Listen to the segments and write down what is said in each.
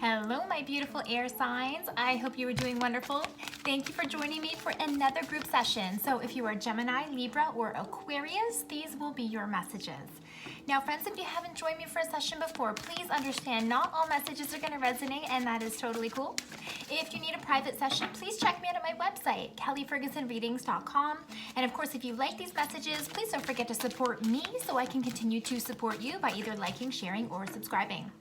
Hello, my beautiful air signs. I hope you are doing wonderful. Thank you for joining me for another group session. So if you are Gemini, Libra, or Aquarius, these will be your messages. Now, friends, if you haven't joined me for a session before, please understand not all messages are going to resonate, and that is totally cool. If you need a private session, please check me out at my website, kellyfergusonreadings.com. And of course, if you like these messages, please don't forget to support me so I can continue to support you by either liking, sharing, or subscribing.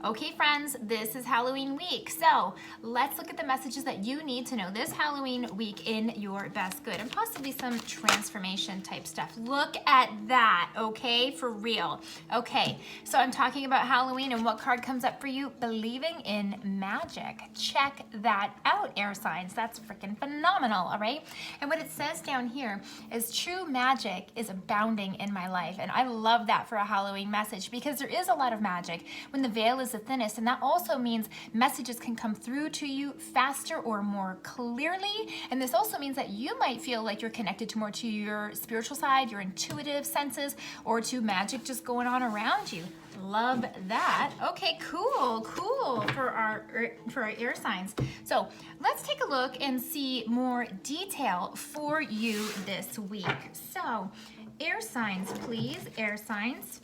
Okay, friends, this is Halloween week, so let's look at the messages that you need to know this Halloween week in your best good, and possibly some transformation type stuff. Look at that, okay, for real. Okay, so I'm talking about Halloween, and what card comes up for you? Believing in magic. Check that out, air signs. That's freaking phenomenal, all right? And what it says down here is true magic is abounding in my life, and I love that for a Halloween message because there is a lot of magic when the veil is the thinnest, and that also means messages can come through to you faster or more clearly. And this also means that you might feel like you're connected more to your spiritual side, your intuitive senses, or to magic just going on around you. Love that. Okay, cool for our air signs. So let's take a look and see more detail for you this week. So air signs, please. Air signs,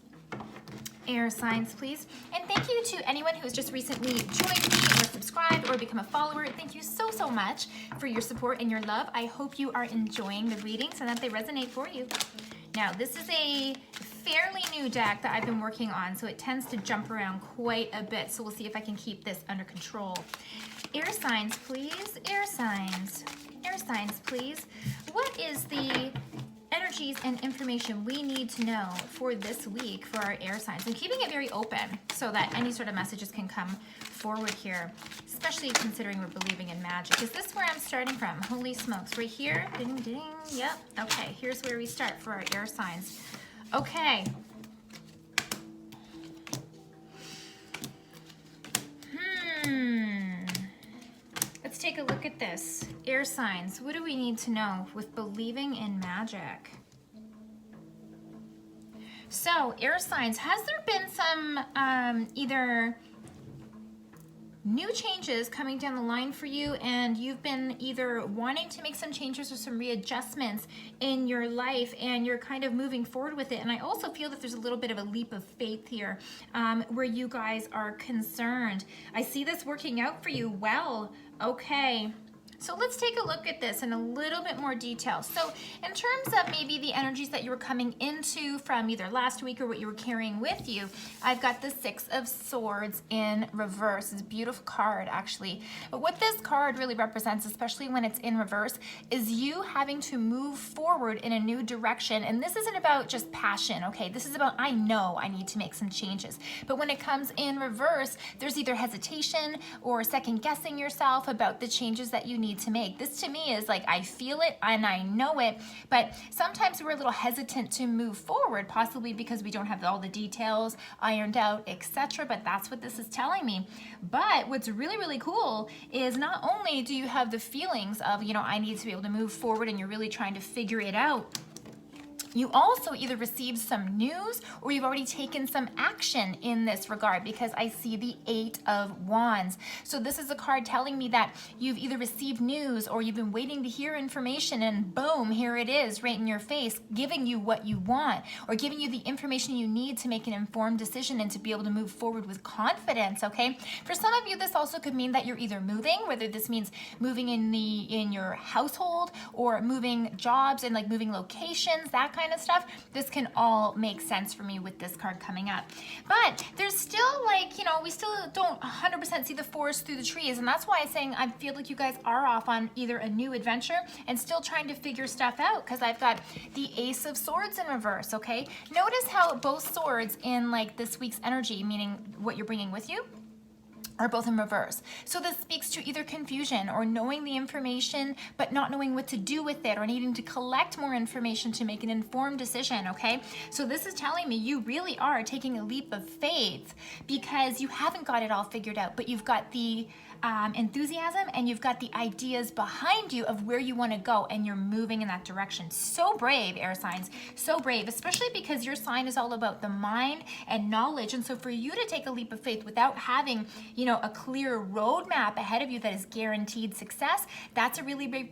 please. And thank you to anyone who has just recently joined me or subscribed or become a follower. Thank you so much for your support and your love. I hope you are enjoying the readings and that they resonate for you. Now, this is a fairly new deck that I've been working on, so it tends to jump around quite a bit. So we'll see if I can keep this under control. Air signs, please. Air signs, please. What is the energies and information we need to know for this week for our air signs? I'm keeping it very open so that any sort of messages can come forward here, especially considering we're believing in magic. Is this where I'm starting from? Holy smokes, right here? Ding, ding, yep. Okay, here's where we start for our air signs. Okay. Let's take a look at this. Air signs, what do we need to know with believing in magic? So, air signs, has there been some either new changes coming down the line for you, and you've been either wanting to make some changes or some readjustments in your life, and you're kind of moving forward with it? And I also feel that there's a little bit of a leap of faith here where you guys are concerned. I see this working out for you well. Okay. So let's take a look at this in a little bit more detail. So in terms of maybe the energies that you were coming into from either last week or what you were carrying with you, I've got the Six of Swords in reverse. It's a beautiful card, actually. But what this card really represents, especially when it's in reverse, is you having to move forward in a new direction. And this isn't about just passion, okay? This is about, I know I need to make some changes. But when it comes in reverse, there's either hesitation or second guessing yourself about the changes that you need to make. This to me is like, I feel it and I know it, but sometimes we're a little hesitant to move forward, possibly because we don't have all the details ironed out, etc. But that's what this is telling me. But what's really cool is not only do you have the feelings of, you know, I need to be able to move forward, and you're really trying to figure it out, you also either received some news or you've already taken some action in this regard, because I see the Eight of Wands. So this is a card telling me that you've either received news or you've been waiting to hear information, and boom, here it is right in your face, giving you what you want, or giving you the information you need to make an informed decision and to be able to move forward with confidence, okay? For some of you, this also could mean that you're either moving, whether this means moving in your household or moving jobs and like moving locations, that kind of stuff. This can all make sense for me with this card coming up. But there's still, like, you know, we still don't 100% see the forest through the trees, and that's why I'm saying I feel like you guys are off on either a new adventure and still trying to figure stuff out, because I've got the Ace of Swords in reverse, okay? Notice how both swords in like this week's energy, meaning what you're bringing with you, are both in reverse. So this speaks to either confusion or knowing the information but not knowing what to do with it, or needing to collect more information to make an informed decision, okay? So this is telling me you really are taking a leap of faith because you haven't got it all figured out, but you've got the enthusiasm and you've got the ideas behind you of where you want to go, and you're moving in that direction. So brave, air signs, so brave, especially because your sign is all about the mind and knowledge. And so for you to take a leap of faith without having you know, a clear roadmap ahead of you that is guaranteed success, that's a really brave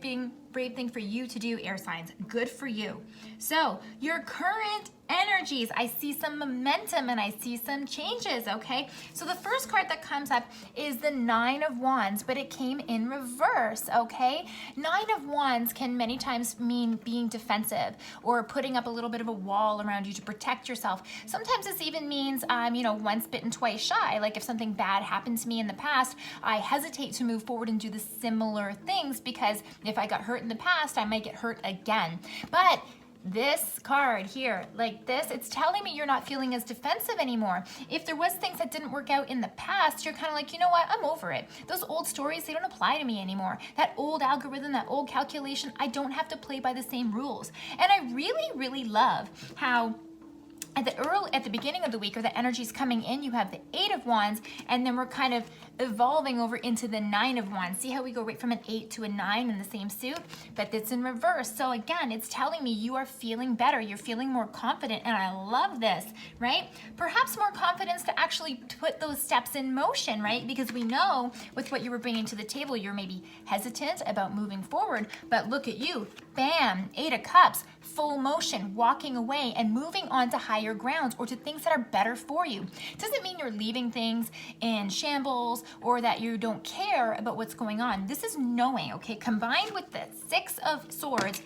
thing for you to do, air signs. Good for you. So your current energies, I see some momentum and I see some changes, okay? So the first card that comes up is the Nine of Wands, but it came in reverse, okay? Nine of Wands can many times mean being defensive or putting up a little bit of a wall around you to protect yourself. Sometimes this even means, you know, once bitten, twice shy. Like if something bad happened to me in the past, I hesitate to move forward and do the similar things because if I got hurt in the past, I might get hurt again. But this card here, like this, it's telling me you're not feeling as defensive anymore. If there was things that didn't work out in the past, you're kind of like, you know what, I'm over it. Those old stories, they don't apply to me anymore. That old algorithm, that old calculation, I don't have to play by the same rules. And I really, really love how at the beginning of the week, or the energies coming in, you have the Eight of Wands, and then we're kind of evolving over into the Nine of Wands. See how we go right from an 8 to a 9 in the same suit? But it's in reverse. So again, it's telling me you are feeling better. You're feeling more confident, and I love this, right? Perhaps more confidence to actually put those steps in motion, right? Because we know with what you were bringing to the table, you're maybe hesitant about moving forward, but look at you, bam, Eight of Cups, full motion, walking away and moving on to higher grounds or to things that are better for you. Doesn't mean you're leaving things in shambles or that you don't care about what's going on. This is knowing, okay? Combined with the Six of Swords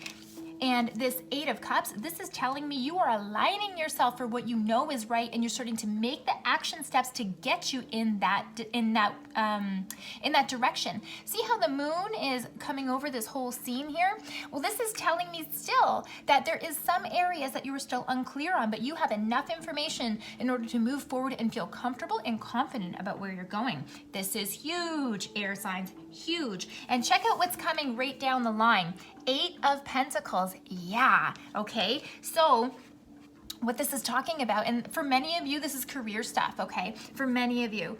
and this Eight of Cups, this is telling me you are aligning yourself for what you know is right, and you're starting to make the action steps to get you in that direction. See how the moon is coming over this whole scene here? Well, this is telling me still that there is some areas that you are still unclear on, but you have enough information in order to move forward and feel comfortable and confident about where you're going. This is huge, air signs, huge. And check out what's coming right down the line. Eight of Pentacles, yeah, okay? So what this is talking about, and for many of you, this is career stuff, okay? For many of you.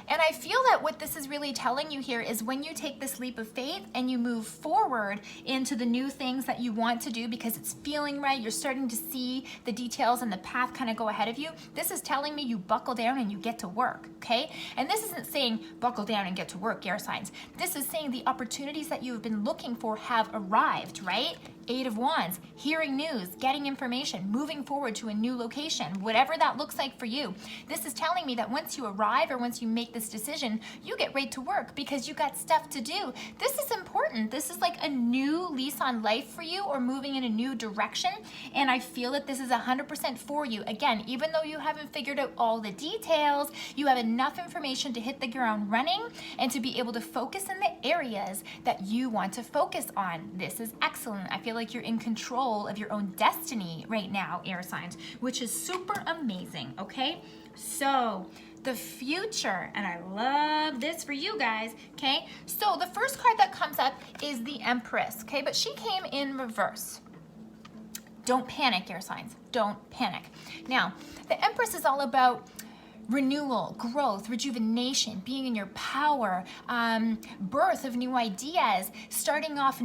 And I feel that what this is really telling you here is when you take this leap of faith and you move forward into the new things that you want to do because it's feeling right, you're starting to see the details and the path kind of go ahead of you, this is telling me you buckle down and you get to work, okay? And this isn't saying buckle down and get to work, air signs. This is saying the opportunities that you've been looking for have arrived, right? Eight of Wands, hearing news, getting information, moving forward to a new location, whatever that looks like for you. This is telling me that once you arrive or once you make this decision, you get right to work because you got stuff to do. This is important. This is like a new lease on life for you or moving in a new direction. And I feel that this is 100% for you. Again, even though you haven't figured out all the details, you have enough information to hit the ground running and to be able to focus in the areas that you want to focus on. This is excellent. I feel like you're in control of your own destiny right now, air signs, which is super amazing, okay? So the future, and I love this for you guys, okay? So the first card that comes up is the Empress, okay? But she came in reverse. Don't panic, air signs. Don't panic. Now, the Empress is all about renewal, growth, rejuvenation, being in your power, birth of new ideas, starting off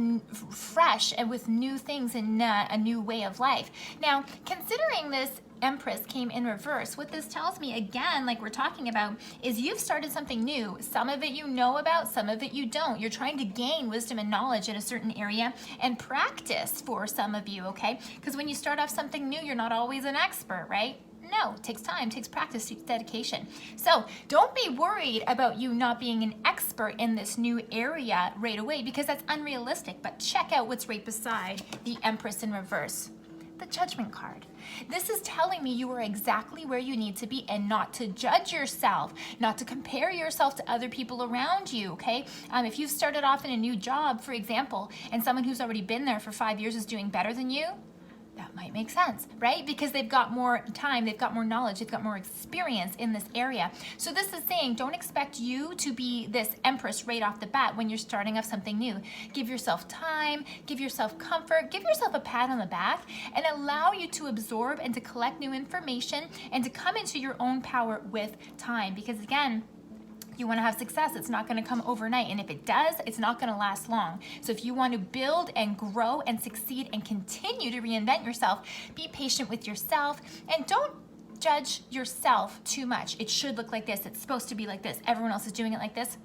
fresh and with new things and a new way of life. Now, considering this Empress came in reverse, what this tells me, again, like we're talking about, is you've started something new. Some of it you know about, some of it you don't. You're trying to gain wisdom and knowledge in a certain area and practice for some of you, okay? Because when you start off something new, you're not always an expert, right? No, it takes time, it takes practice, it takes dedication. So don't be worried about you not being an expert in this new area right away because that's unrealistic. But check out what's right beside the Empress in reverse. The Judgment card. This is telling me you are exactly where you need to be and not to judge yourself, not to compare yourself to other people around you, okay? If you've started off in a new job, for example, and someone who's already been there for 5 years is doing better than you, that might make sense, right? Because they've got more time, they've got more knowledge, they've got more experience in this area. So this is saying, don't expect you to be this Empress right off the bat when you're starting off something new. Give yourself time, give yourself comfort, give yourself a pat on the back, and allow you to absorb and to collect new information and to come into your own power with time. Because again, you want to have success, it's not going to come overnight. And if it does, it's not going to last long. So if you want to build and grow and succeed and continue to reinvent yourself, be patient with yourself and don't judge yourself too much. It should look like this. It's supposed to be like this. Everyone else is doing it like this.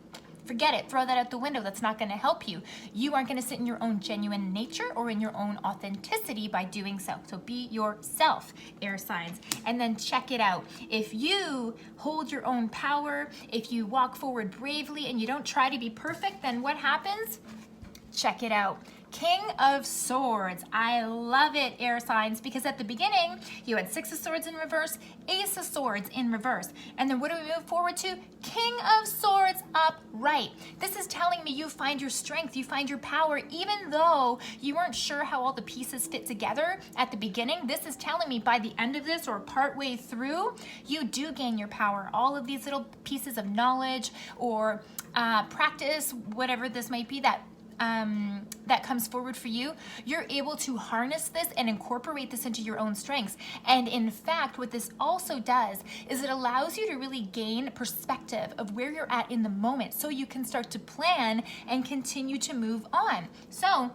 Forget it. Throw that out the window. That's not going to help you. You aren't going to sit in your own genuine nature or in your own authenticity by doing so. So be yourself, air signs, and then check it out. If you hold your own power, if you walk forward bravely and you don't try to be perfect, then what happens? Check it out. King of Swords. I love it, air signs, because at the beginning, you had 6 of Swords in reverse, Ace of Swords in reverse. And then what do we move forward to? King of Swords upright. This is telling me you find your strength, you find your power, even though you weren't sure how all the pieces fit together at the beginning. This is telling me by the end of this or partway through, you do gain your power. All of these little pieces of knowledge or practice, whatever this might be, that comes forward for you, you're able to harness this and incorporate this into your own strengths. And in fact, what this also does is it allows you to really gain perspective of where you're at in the moment so you can start to plan and continue to move on. So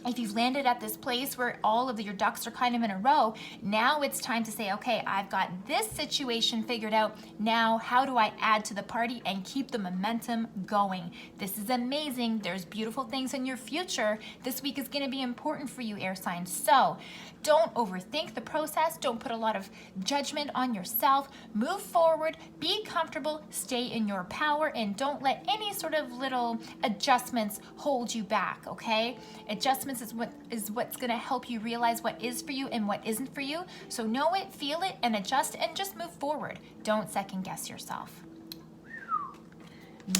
if you've landed at this place where all of your ducks are kind of in a row, now it's time to say, okay, I've got this situation figured out. Now, how do I add to the party and keep the momentum going? This is amazing. There's beautiful things in your future. This week is going to be important for you, air signs. So don't overthink the process. Don't put a lot of judgment on yourself. Move forward, be comfortable, stay in your power, and don't let any sort of little adjustments hold you back, okay? Adjustments is what's going to help you realize what is for you and what isn't for you. So know it, feel it, and adjust, and just move forward. Don't second guess yourself.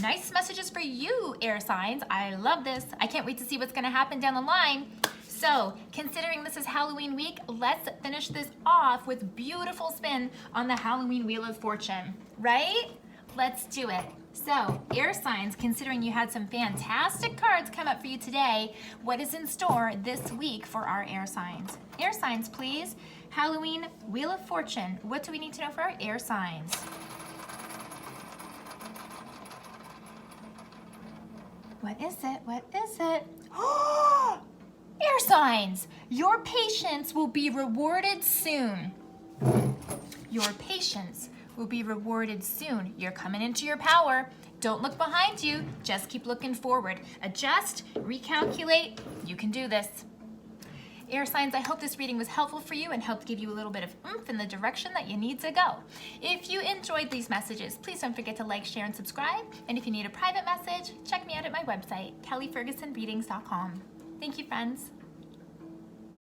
Nice messages for you, air signs. I love this. I can't wait to see what's going to happen down the line. So, considering this is Halloween week, let's finish this off with beautiful spin on the Halloween Wheel of Fortune, right? Let's do it. So, air signs, considering you had some fantastic cards come up for you today, what is in store this week for our air signs? Air signs, please. Halloween Wheel of Fortune. What do we need to know for our air signs? What is it? What is it? Air signs, your patience will be rewarded soon. Your patience will be rewarded soon. You're coming into your power. Don't look behind you. Just keep looking forward. Adjust, recalculate. You can do this. Air signs, I hope this reading was helpful for you and helped give you a little bit of oomph in the direction that you need to go. If you enjoyed these messages, please don't forget to like, share, and subscribe. And if you need a private message, check me out at my website, kellyfergusonreadings.com. Thank you, friends.